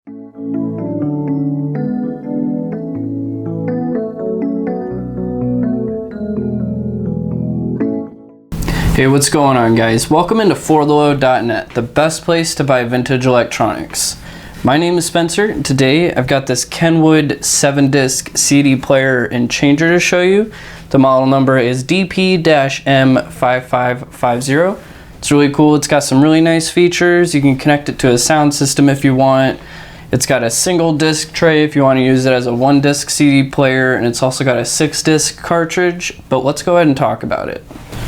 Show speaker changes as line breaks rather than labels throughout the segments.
Hey, what's going on, guys? Welcome into forthelow.net, the best place to buy vintage electronics. My name is Spencer. Today I've got this Kenwood 7-disc CD player and changer to show you. The model number is DP-M5550. It's really cool. It's got some really nice features. You can connect it to a sound system if you want. It's got a single disc tray if you want to use it as a 1-disc CD player, and it's also got a 6-disc cartridge, but let's go ahead and talk about it.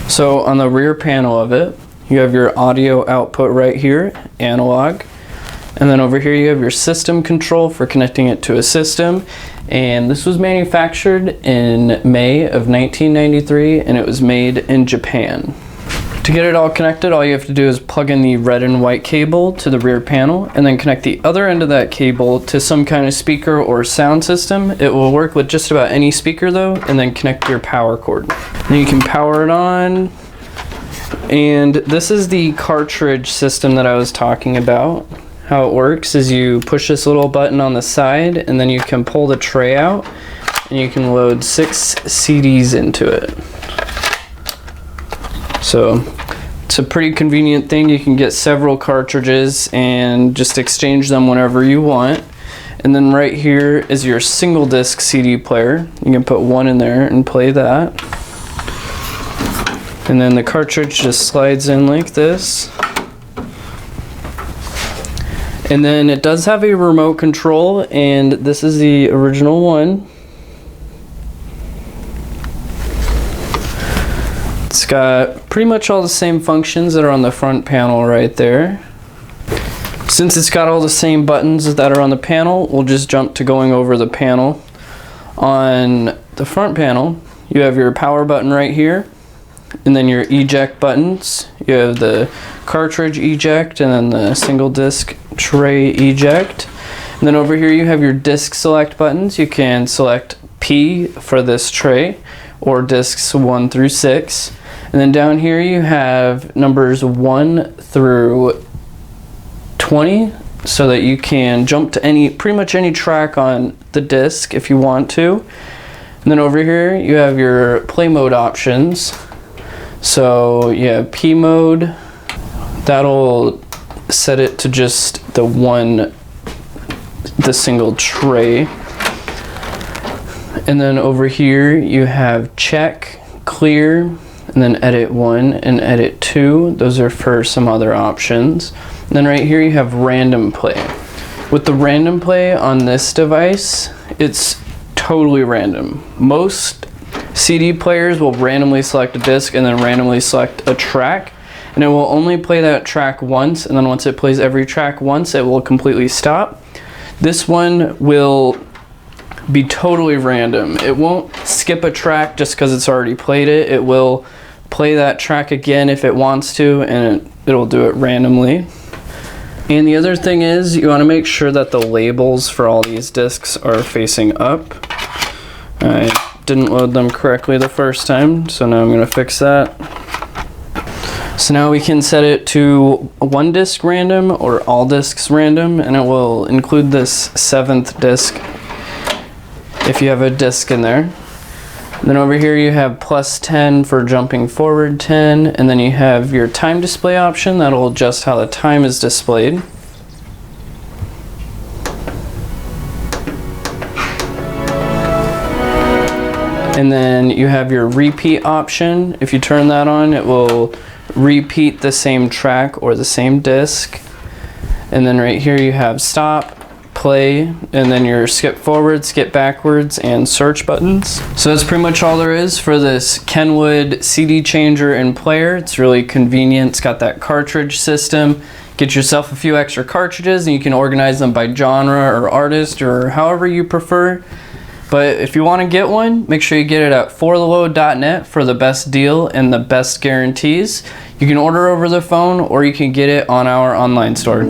So on the rear panel of it, you have your audio output right here, analog, and then over here you have your system control for connecting it to a system, and this was manufactured in May of 1993, and it was made in Japan. To get it all connected, all you have to do is plug in the red and white cable to the rear panel and then connect the other end of that cable to some kind of speaker or sound system. It will work with just about any speaker though, and then connect your power cord. Then you can power it on. And this is the cartridge system that I was talking about. How it works is you push this little button on the side and then you can pull the tray out and you can load 6 CDs into it. So it's a pretty convenient thing. You can get several cartridges and just exchange them whenever you want. And then right here is your single disc CD player. You can put one in there and play that. And then the cartridge just slides in like this. And then it does have a remote control, and this is the original one. It's got pretty much all the same functions that are on the front panel right there. Since it's got all the same buttons that are on the panel, we'll just jump to going over the panel. On the front panel, you have your power button right here, and then your eject buttons. You have the cartridge eject and then the single disc tray eject. And then over here you have your disc select buttons. You can select P for this tray or discs 1 through 6. And then down here you have numbers 1 through 20 so that you can jump to pretty much any track on the disc if you want to. And then over here you have your play mode options. So yeah, P mode, that'll set it to just the single tray. And then over here you have check, clear, and then edit 1 and edit 2. Those are for some other options. And then right here you have random play. With the random play on this device, it's totally random. Most CD players will randomly select a disc and then randomly select a track, and it will only play that track once, and then once it plays every track once, it will completely stop. This one will be totally random. It won't skip a track just because it's already played it. It will play that track again if it wants to, and it'll do it randomly. And the other thing is, you want to make sure that the labels for all these discs are facing up. I didn't load them correctly the first time, so now I'm going to fix that. So now we can set it to 1 disc random or all discs random, and it will include this 7th disc if you have a disc in there. Then over here you have +10 for jumping forward 10, and then you have your time display option that'll adjust how the time is displayed. And then you have your repeat option. If you turn that on, it will repeat the same track or the same disc. And then right here you have stop, play, and then your skip forward, skip backwards, and search buttons. So that's pretty much all there is for this Kenwood CD changer and player. It's really convenient. It's got that cartridge system. Get yourself a few extra cartridges and you can organize them by genre or artist or however you prefer. But if you want to get one, make sure you get it at forthelow.net for the best deal and the best guarantees. You can order over the phone or you can get it on our online store.